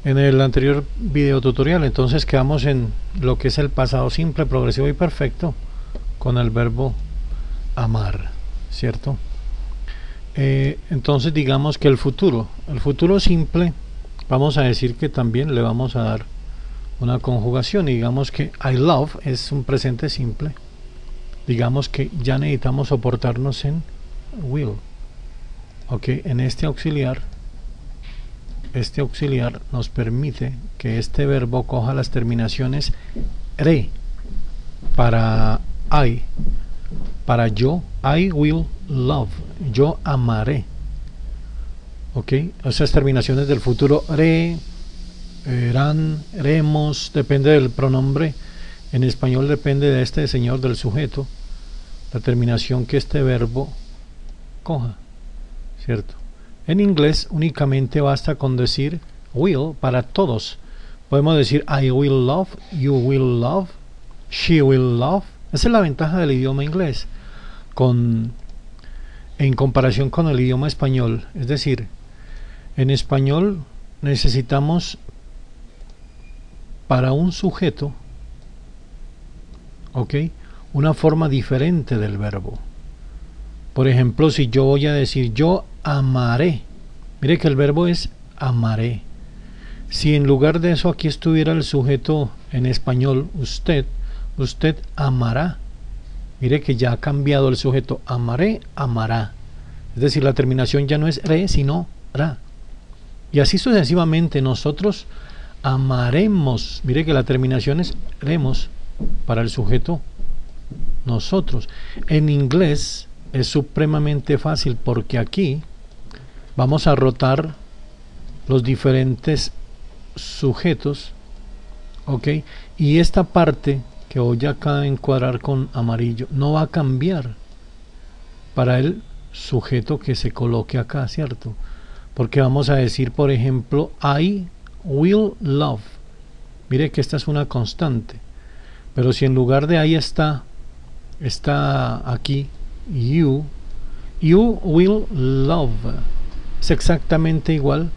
en el anterior video tutorial. Entonces quedamos en lo que es el pasado simple, progresivo y perfecto con el verbo amar, ¿cierto? Entonces digamos que el futuro simple, vamos a decir que también le vamos a dar una conjugación, y digamos que I love es un presente simple. Digamos que ya necesitamos soportarnos en will. Ok, en este auxiliar nos permite que este verbo coja las terminaciones re para I, para yo, I will love, yo amaré. Ok, esas terminaciones del futuro, re, rán, remos, depende del pronombre. En español depende de este señor, del sujeto, la terminación que este verbo coja, ¿cierto? En inglés únicamente basta con decir will para todos. Podemos decir I will love, you will love, she will love. Esa es la ventaja del idioma inglés en comparación con el idioma español. Es decir, en español necesitamos para un sujeto, ¿ok?, una forma diferente del verbo. Por ejemplo, si yo voy a decir yo amaré, mire que el verbo es amaré. Si en lugar de eso aquí estuviera el sujeto en español, usted amará. Mire que ya ha cambiado el sujeto, amaré, amará. Es decir, la terminación ya no es re, sino ra. Y así sucesivamente nosotros amaremos. Mire que la terminación es remos para el sujeto nosotros. En inglés es supremamente fácil porque aquí vamos a rotar los diferentes sujetos, ok, y esta parte que voy acá a encuadrar con amarillo no va a cambiar para el sujeto que se coloque acá, ¿cierto? Porque vamos a decir, por ejemplo, I will love. Mire que esta es una constante, pero si en lugar de ahí está aquí you will love, es exactamente igual.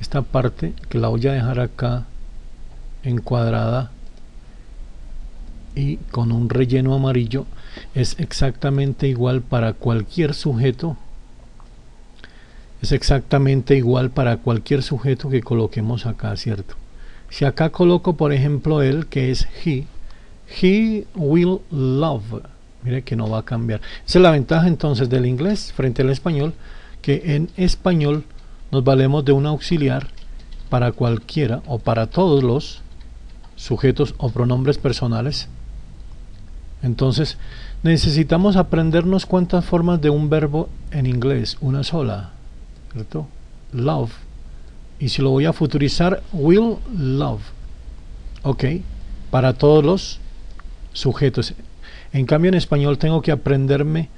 Esta parte que la voy a dejar acá encuadrada y con un relleno amarillo, es exactamente igual para cualquier sujeto. Es exactamente igual para cualquier sujeto que coloquemos acá, ¿cierto? Si acá coloco, por ejemplo, él, que es he will love, mire que no va a cambiar. Esa es la ventaja entonces del inglés frente al español, que en español nos valemos de un auxiliar para cualquiera o para todos los sujetos o pronombres personales. Entonces necesitamos aprendernos cuántas formas de un verbo en inglés, una sola, ¿cierto? Love. Y si lo voy a futurizar, will love, ok, para todos los sujetos. En cambio en español tengo que aprenderme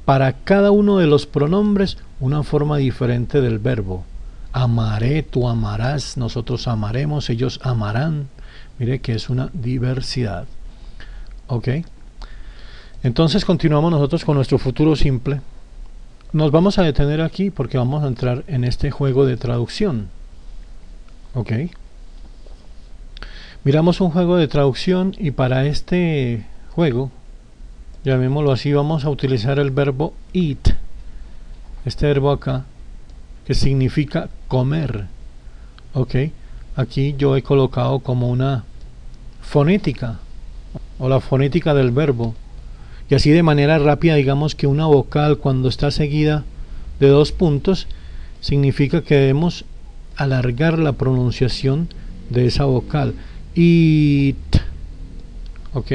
para cada uno de los pronombres una forma diferente del verbo. Amaré, tú amarás, nosotros amaremos, ellos amarán. Mire que es una diversidad. Ok, entonces continuamos nosotros con nuestro futuro simple. Nos vamos a detener aquí porque vamos a entrar en este juego de traducción. Ok, miramos un juego de traducción, y para este juego, llamémoslo así, vamos a utilizar el verbo eat, este verbo acá que significa comer. Ok, aquí yo he colocado como una fonética o la fonética del verbo, y así de manera rápida digamos que una vocal cuando está seguida de dos puntos significa que debemos alargar la pronunciación de esa vocal. Eat, ok,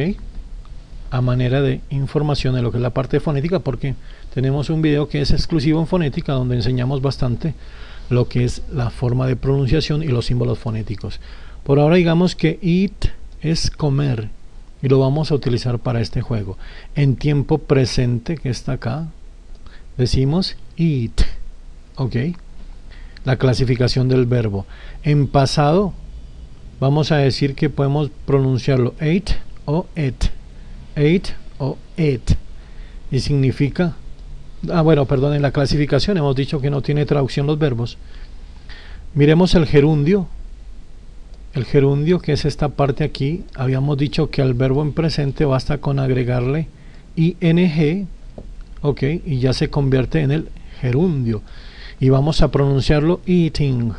a manera de información de lo que es la parte fonética, porque tenemos un video que es exclusivo en fonética donde enseñamos bastante lo que es la forma de pronunciación y los símbolos fonéticos. Por ahora digamos que eat es comer y lo vamos a utilizar para este juego. En tiempo presente, que está acá, decimos eat, ok, la clasificación del verbo. En pasado vamos a decir que podemos pronunciarlo ate o ate, ate o ate, y significa, bueno, perdón, en la clasificación hemos dicho que no tiene traducción los verbos. Miremos el gerundio. El gerundio, que es esta parte aquí, habíamos dicho que al verbo en presente basta con agregarle ing, ok, y ya se convierte en el gerundio. Y vamos a pronunciarlo eating.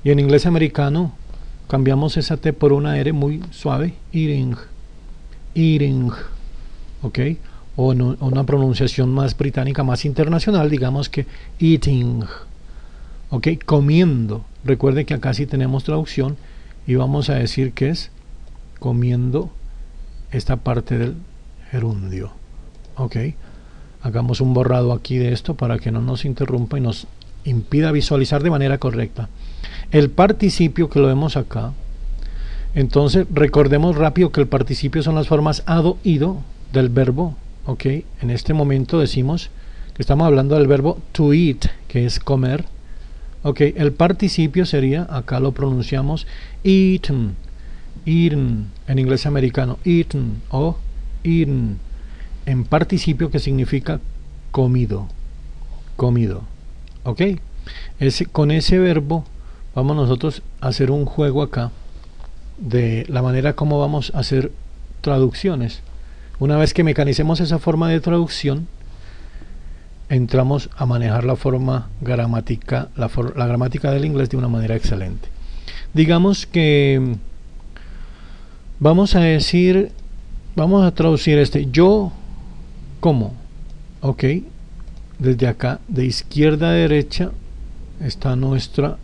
Y en inglés americano cambiamos esa T por una R muy suave, eating, eating, ok. O en una pronunciación más británica, más internacional, digamos que eating, ok, comiendo. Recuerde que acá sí tenemos traducción y vamos a decir que es comiendo esta parte del gerundio, ok. Hagamos un borrado aquí de esto para que no nos interrumpa y nos impida visualizar de manera correcta el participio, que lo vemos acá. Entonces recordemos rápido que el participio son las formas ado, ido del verbo, ok. En este momento decimos que estamos hablando del verbo to eat, que es comer, ok. El participio sería, acá lo pronunciamos eaten, eaten, en inglés americano eaten o eaten, en participio, que significa comido, comido, ok. Con ese verbo vamos nosotros a hacer un juego acá de la manera como vamos a hacer traducciones. Una vez que mecanicemos esa forma de traducción, entramos a manejar la forma gramática, la gramática del inglés de una manera excelente. Digamos que vamos a decir, vamos a traducir yo como, ok. Desde acá, de izquierda a derecha, está nuestra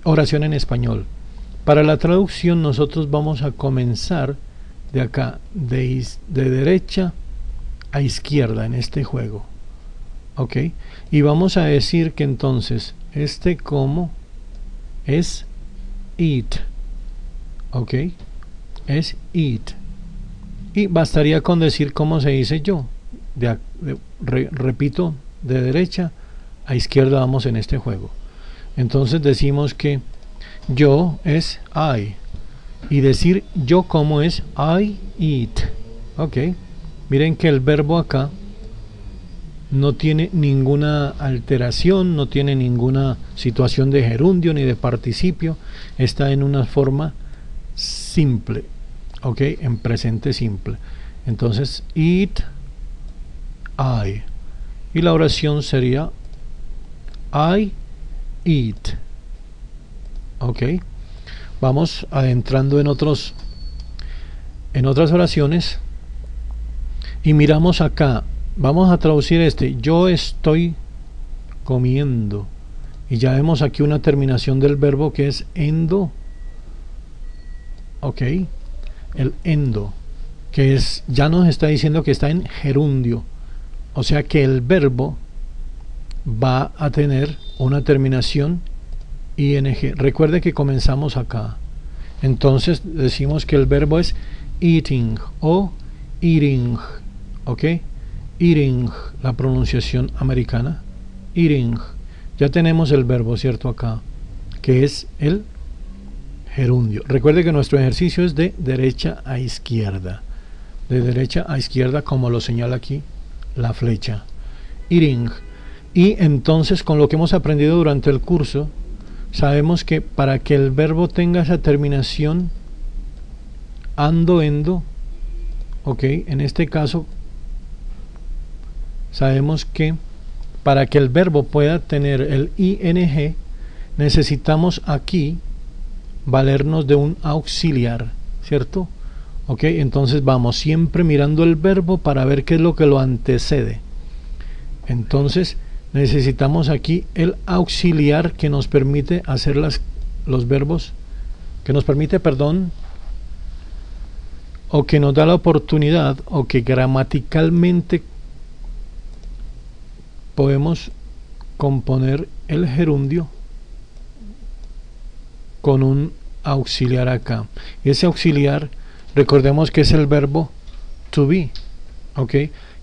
oración en español. Para la traducción nosotros vamos a comenzar de acá, de derecha a izquierda en este juego, ok. Y vamos a decir que entonces como es eat, ok, es eat. Y bastaría con decir cómo se dice yo. Repito, de derecha a izquierda vamos en este juego. Entonces decimos que yo es I, y decir yo como es I eat, ok. Miren que el verbo acá no tiene ninguna alteración, no tiene ninguna situación de gerundio ni de participio, está en una forma simple, ok, en presente simple. Entonces eat I, y la oración sería I eat, ok. Vamos adentrando en otras oraciones y miramos acá. Vamos a traducir yo estoy comiendo, y ya vemos aquí una terminación del verbo que es endo, ok. El endo, que ya nos está diciendo que está en gerundio, o sea que el verbo va a tener una terminación ing. Recuerde que comenzamos acá, entonces decimos que el verbo es eating o eating, ok. Eating, la pronunciación americana, eating. Ya tenemos el verbo, cierto, acá, que es el gerundio. Recuerde que nuestro ejercicio es de derecha a izquierda, de derecha a izquierda, como lo señala aquí la flecha, eating. Y entonces, con lo que hemos aprendido durante el curso, sabemos que para que el verbo tenga esa terminación ando, endo, ok, en este caso sabemos que para que el verbo pueda tener el ing, necesitamos aquí valernos de un auxiliar, ¿cierto? Ok, entonces vamos siempre mirando el verbo para ver qué es lo que lo antecede. Entonces necesitamos aquí el auxiliar que nos permite hacer los verbos, que nos permite, o que nos da la oportunidad, o que gramaticalmente podemos componer el gerundio con un auxiliar acá. Y ese auxiliar, recordemos que es el verbo to be, ok,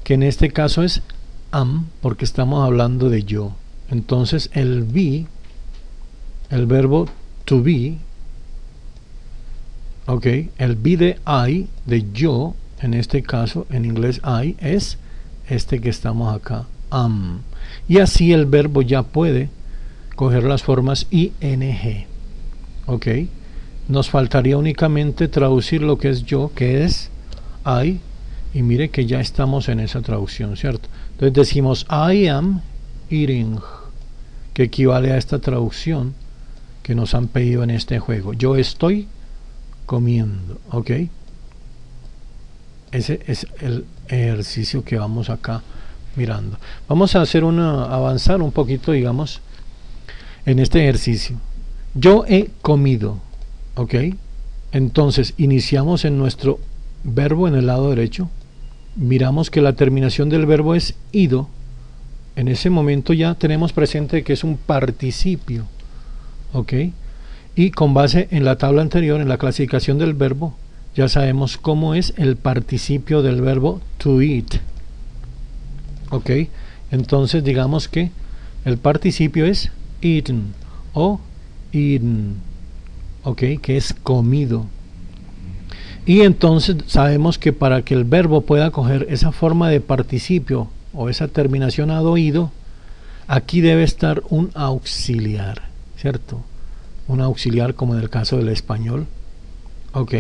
que en este caso es am, porque estamos hablando de yo. Entonces el be, el verbo to be, ok, el be de I, de yo, en este caso en inglés I, es este que estamos acá, am. Y así el verbo ya puede coger las formas ing, ok. Nos faltaría únicamente traducir lo que es yo, que es I, y mire que ya estamos en esa traducción, ¿cierto? Entonces decimos I am eating, que equivale a esta traducción que nos han pedido en este juego. Yo estoy comiendo, ¿ok? Ese es el ejercicio que vamos acá mirando. Vamos a hacer avanzar un poquito, digamos, en este ejercicio. Yo he comido, ¿ok? Entonces iniciamos en nuestro verbo en el lado derecho. Miramos que la terminación del verbo es ido. En ese momento ya tenemos presente que es un participio, ¿ok? Y con base en la tabla anterior, en la clasificación del verbo, ya sabemos cómo es el participio del verbo to eat, ¿ok? Entonces digamos que el participio es eaten o eaten, ¿ok? Que es comido. Y entonces sabemos que para que el verbo pueda coger esa forma de participio o esa terminación ad oído, aquí debe estar un auxiliar, ¿cierto? Un auxiliar como en el caso del español, ¿ok?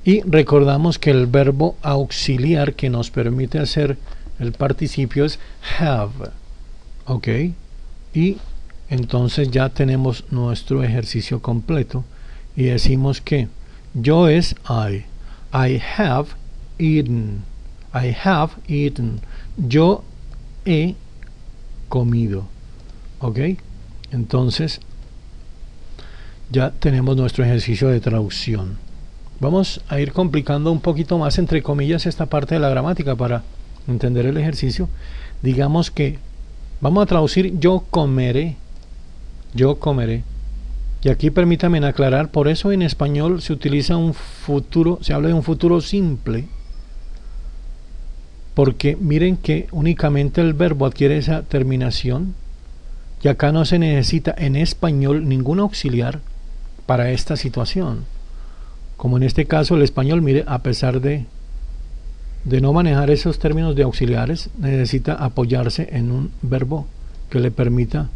Y recordamos que el verbo auxiliar que nos permite hacer el participio es have, ¿ok? Y entonces ya tenemos nuestro ejercicio completo y decimos que yo es I have eaten, I have eaten, yo he comido, ¿ok? Entonces ya tenemos nuestro ejercicio de traducción. Vamos a ir complicando un poquito más, entre comillas, esta parte de la gramática para entender el ejercicio. Digamos que vamos a traducir yo comeré, yo comeré. Y aquí permítanme aclarar, por eso en español se utiliza un futuro, se habla de un futuro simple, porque miren que únicamente el verbo adquiere esa terminación y acá no se necesita en español ningún auxiliar para esta situación. Como en este caso el español, mire, a pesar de no manejar esos términos de auxiliares, necesita apoyarse en un verbo que le permita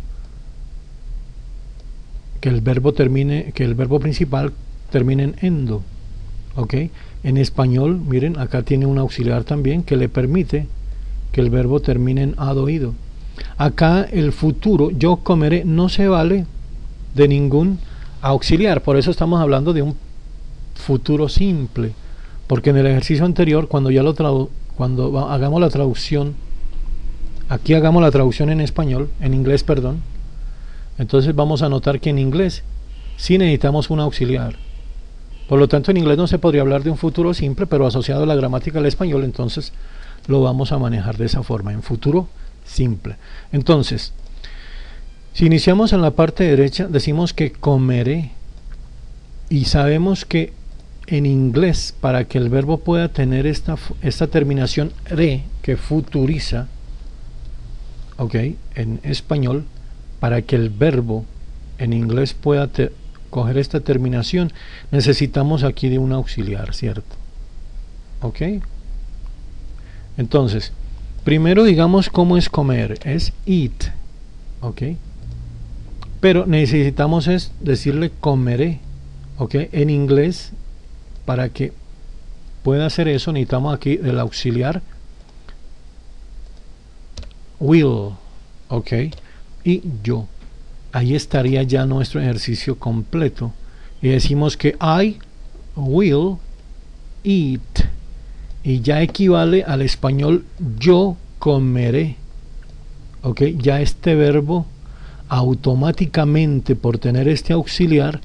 que el verbo termine, que el verbo principal termine en endo, ¿ok? En español, miren, acá tiene un auxiliar también que le permite que el verbo termine en ad oído. Acá el futuro, yo comeré, no se vale de ningún auxiliar, por eso estamos hablando de un futuro simple, porque en el ejercicio anterior, cuando ya cuando hagamos la traducción, aquí hagamos la traducción en español, en inglés, perdón, entonces vamos a notar que en inglés sí necesitamos un auxiliar. Por lo tanto, en inglés no se podría hablar de un futuro simple, pero asociado a la gramática del español, entonces lo vamos a manejar de esa forma, en futuro simple. Entonces, si iniciamos en la parte derecha, decimos que comeré, y sabemos que en inglés, para que el verbo pueda tener esta terminación re, que futuriza, ok, en español, para que el verbo en inglés pueda coger esta terminación, necesitamos aquí de un auxiliar, ¿cierto? Ok. Entonces, primero digamos cómo es comer, es eat, ok. Pero necesitamos es decirle comeré, ok. En inglés, para que pueda hacer eso, necesitamos aquí del auxiliar will, ok. Y yo. Ahí estaría ya nuestro ejercicio completo. Y decimos que I will eat. Y ya equivale al español yo comeré. ¿Ok? Ya este verbo automáticamente, por tener este auxiliar,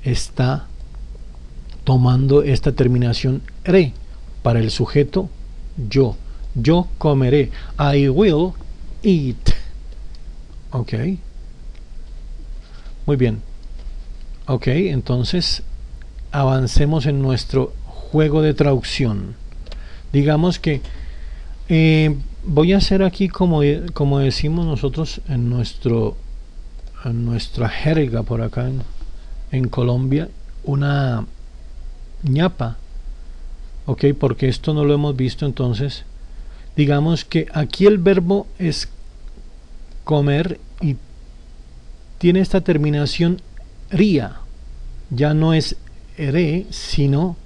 está tomando esta terminación re para el sujeto yo. Yo comeré. I will eat. Ok. Muy bien. Ok, entonces avancemos en nuestro juego de traducción. Digamos que voy a hacer aquí como decimos nosotros en nuestra jerga por acá en Colombia, una ñapa. Ok, porque esto no lo hemos visto, entonces digamos que aquí el verbo es comer y tiene esta terminación ría, ya no es re, sino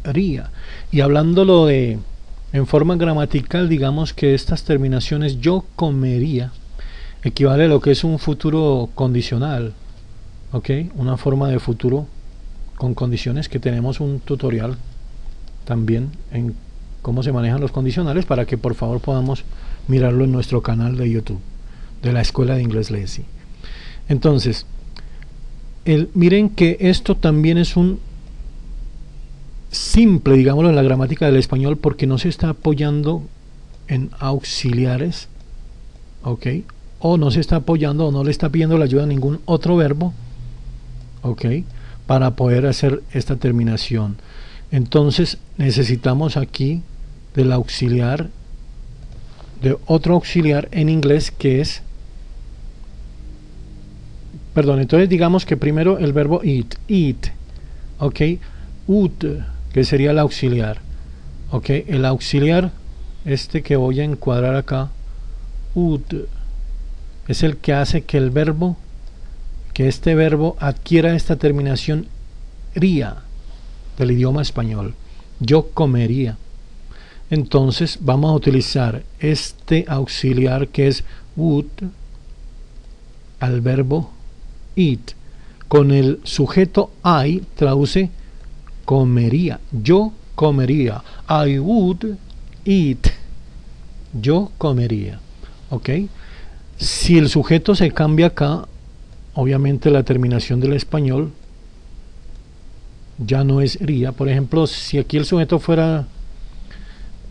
ría. Y hablándolo en forma gramatical, digamos que estas terminaciones yo comería equivale a lo que es un futuro condicional, ¿ok? Una forma de futuro con condiciones, que tenemos un tutorial también en cómo se manejan los condicionales, para que por favor podamos mirarlo en nuestro canal de YouTube de la Escuela de Inglés Lazy. Entonces, miren que esto también es un simple, digámoslo, en la gramática del español, porque no se está apoyando en auxiliares, ok, o no se está apoyando o no le está pidiendo la ayuda a ningún otro verbo, ok, para poder hacer esta terminación. Entonces necesitamos aquí del auxiliar, de otro auxiliar en inglés, que es, perdón, entonces digamos que primero el verbo eat, ok, ut, que sería el auxiliar, ok, el auxiliar, este que voy a encuadrar acá, ut, es el que hace que el verbo, que este verbo adquiera esta terminación ría del idioma español. Yo comería. Entonces vamos a utilizar este auxiliar que es would al verbo eat. Con el sujeto I traduce comería. Yo comería. I would eat. Yo comería. ¿Ok? Si el sujeto se cambia acá, obviamente la terminación del español ya no es ría. Por ejemplo, si aquí el sujeto fuera,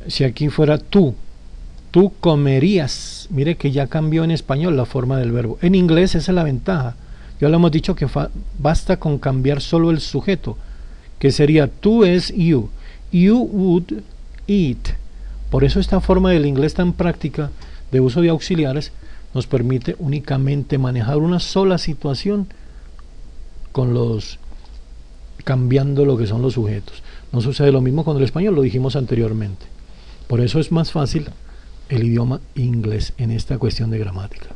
si aquí fuera tú comerías, mire que ya cambió en español la forma del verbo. En inglés esa es la ventaja. Ya lo hemos dicho que basta con cambiar solo el sujeto, que sería tú es you. You would eat. Por eso esta forma del inglés tan práctica de uso de auxiliares nos permite únicamente manejar una sola situación con cambiando lo que son los sujetos. No sucede lo mismo con el español, lo dijimos anteriormente. Por eso es más fácil el idioma inglés en esta cuestión de gramática.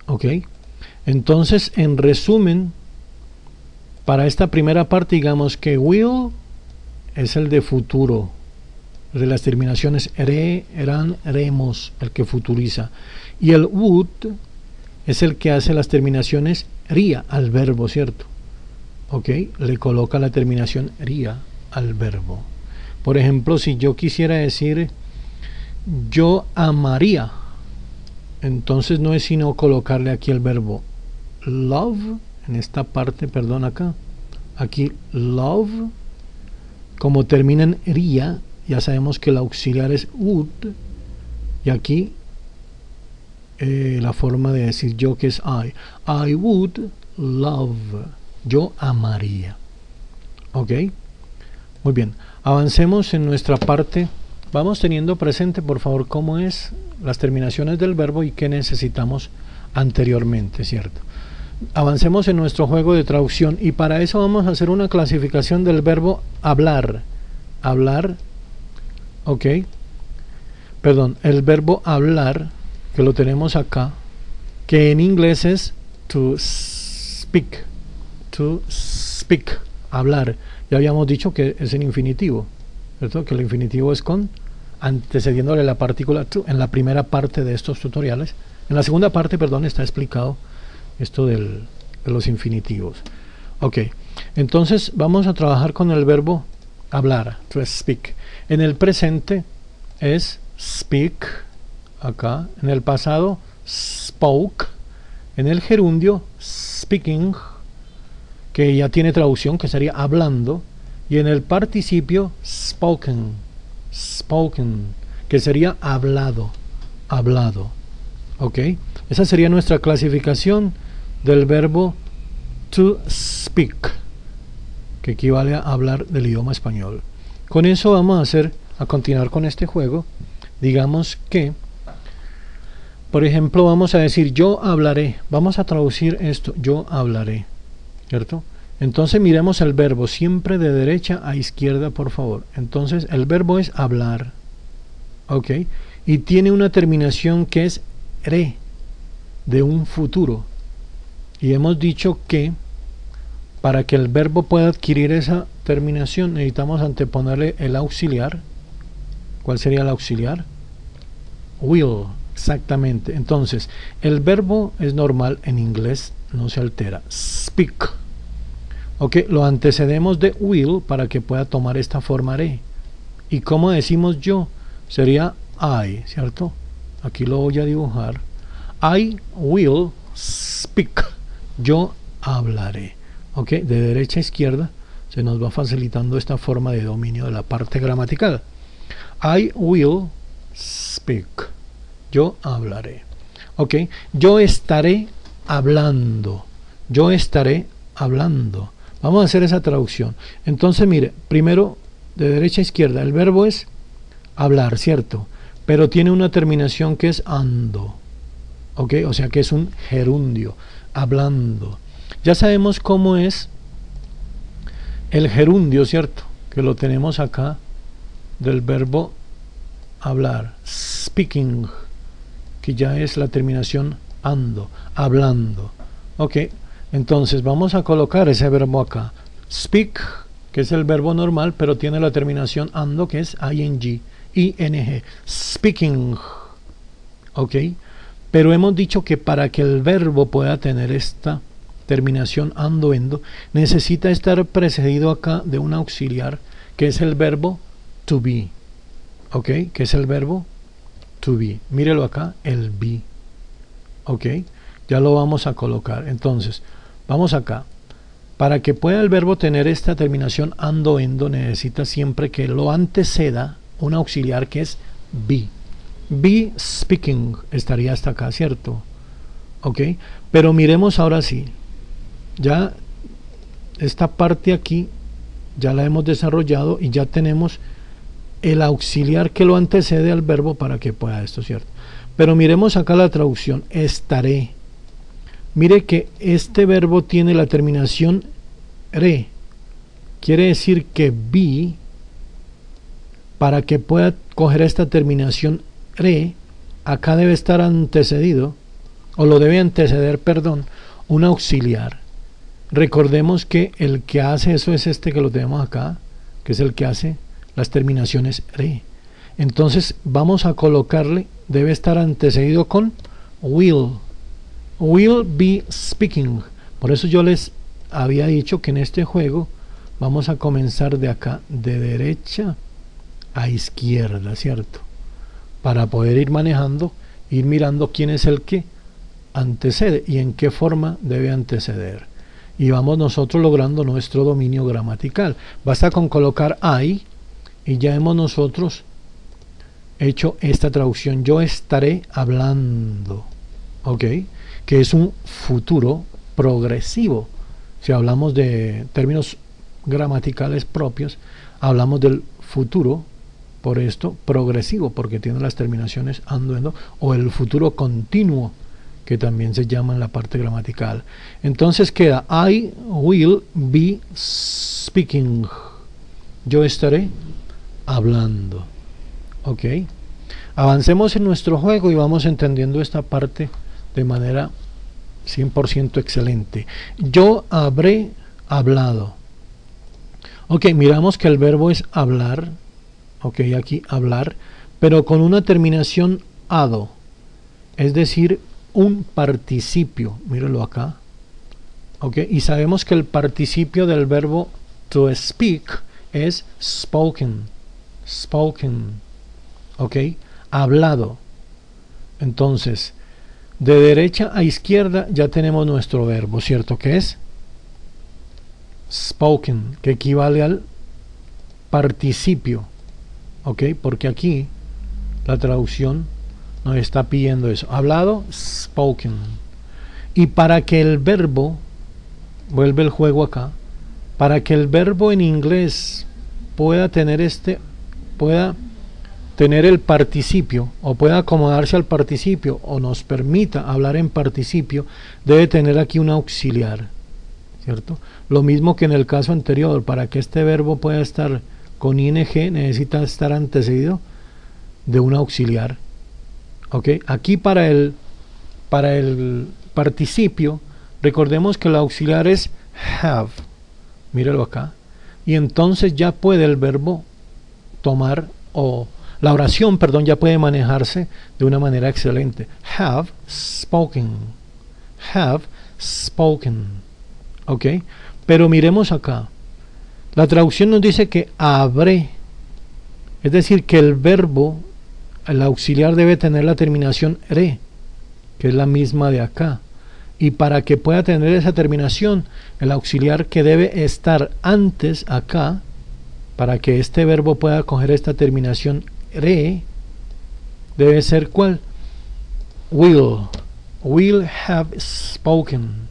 ¿Ok? Entonces, en resumen, para esta primera parte, digamos que will es el de futuro, de las terminaciones re, eran, remos, el que futuriza, y el would es el que hace las terminaciones ría al verbo, ¿cierto? ¿Ok? Le coloca la terminación ría al verbo. Por ejemplo, si yo quisiera decir yo amaría, entonces no es sino colocarle aquí el verbo love, en esta parte, perdón, acá, aquí love, como termina en ría, ya sabemos que el auxiliar es would, y aquí la forma de decir yo, que es I would love, yo amaría. ¿Ok? Muy bien, avancemos en nuestra parte. Vamos teniendo presente, por favor, cómo es las terminaciones del verbo y qué necesitamos anteriormente, ¿cierto? Avancemos en nuestro juego de traducción, y para eso vamos a hacer una clasificación del verbo hablar. Hablar, ok, perdón, el verbo hablar, que lo tenemos acá, que en inglés es to speak, hablar. Ya habíamos dicho que es en infinitivo, ¿cierto? Que el infinitivo es con, antecediéndole la partícula to, en la primera parte de estos tutoriales. En la segunda parte, perdón, está explicado esto de los infinitivos. Ok, entonces vamos a trabajar con el verbo hablar, to speak. En el presente es speak, acá. En el pasado, spoke. En el gerundio, speaking, que ya tiene traducción, que sería hablando. Y en el participio, spoken, que sería hablado, hablado. Ok, esa sería nuestra clasificación del verbo to speak, que equivale a hablar del idioma español. Con eso vamos a continuar con este juego. Digamos que, por ejemplo, vamos a decir yo hablaré. Vamos a traducir esto, yo hablaré, ¿cierto? Entonces miremos el verbo, siempre de derecha a izquierda, por favor. Entonces el verbo es hablar, ok, y tiene una terminación que es re, de un futuro. Y hemos dicho que para que el verbo pueda adquirir esa terminación necesitamos anteponerle el auxiliar. ¿Cuál sería el auxiliar? Will, exactamente. Entonces, el verbo es normal en inglés, no se altera. Speak. Ok, lo antecedemos de will para que pueda tomar esta forma haré. ¿Y cómo decimos yo? Sería I, ¿cierto? Aquí lo voy a dibujar. I will speak. Yo hablaré. Ok, de derecha a izquierda se nos va facilitando esta forma de dominio de la parte gramatical. I will speak. Yo hablaré. Ok, yo estaré hablando. Yo estaré hablando. Vamos a hacer esa traducción. Entonces, mire, primero de derecha a izquierda, el verbo es hablar, ¿cierto? Pero tiene una terminación que es ando. Ok, o sea que es un gerundio, hablando. Ya sabemos cómo es el gerundio, ¿cierto? Que lo tenemos acá del verbo hablar, speaking, que ya es la terminación ando, hablando. Ok, entonces vamos a colocar ese verbo acá. Speak, que es el verbo normal, pero tiene la terminación ando, que es ing, ing, speaking. Ok, pero hemos dicho que para que el verbo pueda tener esta terminación ando, endo, necesita estar precedido acá de un auxiliar, que es el verbo to be. Ok, que es el verbo to be. Mírelo acá, el be. Ok, ya lo vamos a colocar. Entonces, vamos acá. Para que pueda el verbo tener esta terminación ando, endo, necesita siempre que lo anteceda un auxiliar que es be. Be speaking estaría hasta acá, ¿cierto? Ok, pero miremos ahora sí. Ya esta parte aquí ya la hemos desarrollado y ya tenemos el auxiliar que lo antecede al verbo para que pueda esto, ¿cierto? Pero miremos acá la traducción, estaré. Mire que este verbo tiene la terminación re. Quiere decir que be, para que pueda coger esta terminación re, acá debe estar antecedido, o lo debe anteceder, perdón, un auxiliar. Recordemos que el que hace eso es este que lo tenemos acá, que es el que hace las terminaciones re. Entonces vamos a colocarle, debe estar antecedido con will. Will be speaking. Por eso yo les había dicho que en este juego vamos a comenzar de acá, de derecha a izquierda, ¿cierto? Para poder ir manejando, ir mirando quién es el que antecede y en qué forma debe anteceder. Y vamos nosotros logrando nuestro dominio gramatical. Basta con colocar I y ya hemos nosotros hecho esta traducción. Yo estaré hablando, ¿ok? Que es un futuro progresivo. Si hablamos de términos gramaticales propios, hablamos del futuro, por esto, progresivo, porque tiene las terminaciones ando, endo, o el futuro continuo, que también se llama en la parte gramatical. Entonces queda I will be speaking. Yo estaré hablando. Ok. Avancemos en nuestro juego y vamos entendiendo esta parte de manera 100% excelente. Yo habré hablado. Ok, miramos que el verbo es hablar. Ok, aquí hablar, pero con una terminación ado. Es decir, un participio, míralo acá, ok, y sabemos que el participio del verbo to speak es spoken, spoken, ok, hablado. Entonces, de derecha a izquierda ya tenemos nuestro verbo, ¿cierto? Que es spoken, que equivale al participio, ok, porque aquí la traducción nos está pidiendo eso, hablado, spoken. Y para que el verbo, vuelve el juego acá, para que el verbo en inglés pueda tener el participio, o pueda acomodarse al participio, o nos permita hablar en participio, debe tener aquí un auxiliar, ¿cierto? Lo mismo que en el caso anterior, para que este verbo pueda estar con ing, necesita estar antecedido de un auxiliar. Ok, aquí para el participio, recordemos que el auxiliar es have, Míralo acá. Y entonces ya puede el verbo tomar, o la oración, perdón, ya puede manejarse de una manera excelente. Have spoken. Have spoken. ¿Ok? Pero miremos acá. La traducción nos dice que habré. Es decir, que el verbo, el auxiliar debe tener la terminación re, que es la misma de acá. Y para que pueda tener esa terminación, el auxiliar que debe estar antes acá, para que este verbo pueda coger esta terminación re, debe ser ¿cuál? Will. Will have spoken.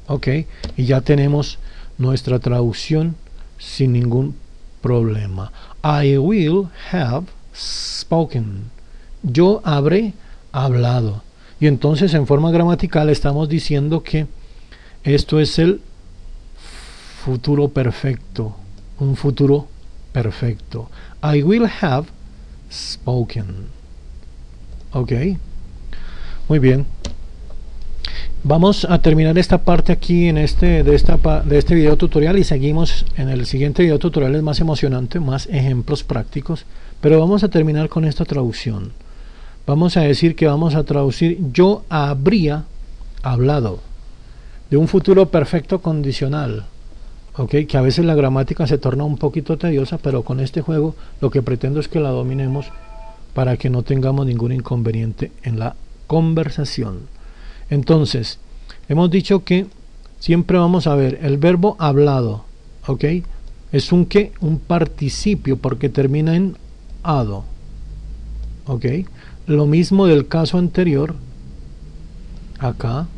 Ok, y ya tenemos nuestra traducción sin ningún problema. I will have spoken. Yo habré hablado. Y entonces en forma gramatical estamos diciendo que esto es el futuro perfecto. Un futuro perfecto. I will have spoken. Ok. Muy bien. Vamos a terminar esta parte aquí de este video tutorial y seguimos en el siguiente video tutorial. Es más emocionante, más ejemplos prácticos, pero vamos a terminar con esta traducción. Vamos a decir que vamos a traducir yo habría hablado de un futuro perfecto condicional, ¿ok? Que a veces la gramática se torna un poquito tediosa, pero con este juego lo que pretendo es que la dominemos para que no tengamos ningún inconveniente en la conversación. Entonces, hemos dicho que siempre vamos a ver el verbo hablado, ¿ok? Es un ¿qué? Un participio porque termina en ado, ¿ok? Lo mismo del caso anterior, acá,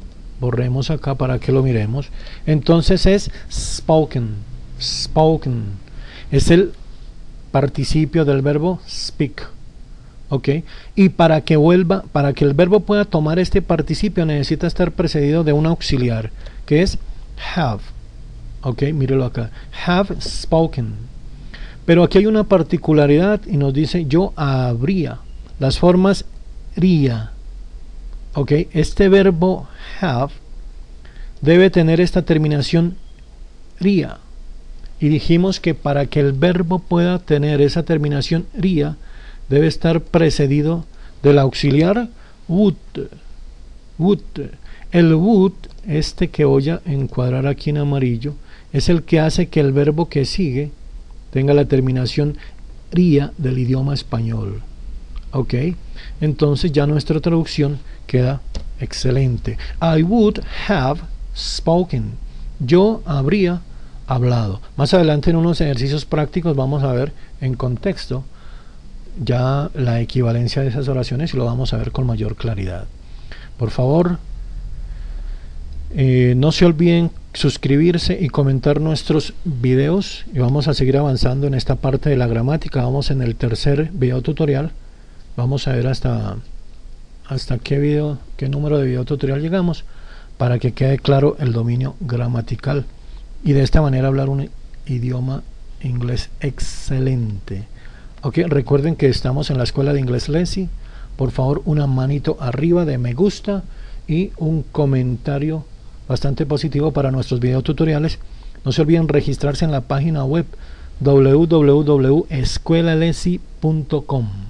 borremos acá para que lo miremos. Entonces es spoken, spoken, es el participio del verbo speak. ¿Ok? Y para que el verbo pueda tomar este participio necesita estar precedido de un auxiliar que es have. ¿Ok? Mírelo acá. Have spoken. Pero aquí hay una particularidad y nos dice yo habría. Las formas ría. ¿Ok? Este verbo have debe tener esta terminación ría. Y dijimos que para que el verbo pueda tener esa terminación ría debe estar precedido del auxiliar would. Would. El would, este que voy a encuadrar aquí en amarillo, es el que hace que el verbo que sigue tenga la terminación ría del idioma español. ¿Ok? Entonces ya nuestra traducción queda excelente. I would have spoken. Yo habría hablado. Más adelante en unos ejercicios prácticos vamos a ver en contexto ya la equivalencia de esas oraciones y lo vamos a ver con mayor claridad. Por favor, no se olviden suscribirse y comentar nuestros videos y vamos a seguir avanzando en esta parte de la gramática. Vamos en el tercer video tutorial. Vamos a ver hasta qué número de video tutorial llegamos para que quede claro el dominio gramatical y de esta manera hablar un idioma inglés excelente. Ok, recuerden que estamos en la escuela de inglés Lesi. Por favor, una manito arriba de me gusta y un comentario bastante positivo para nuestros videos tutoriales. No se olviden registrarse en la página web www.escuelalesi.com.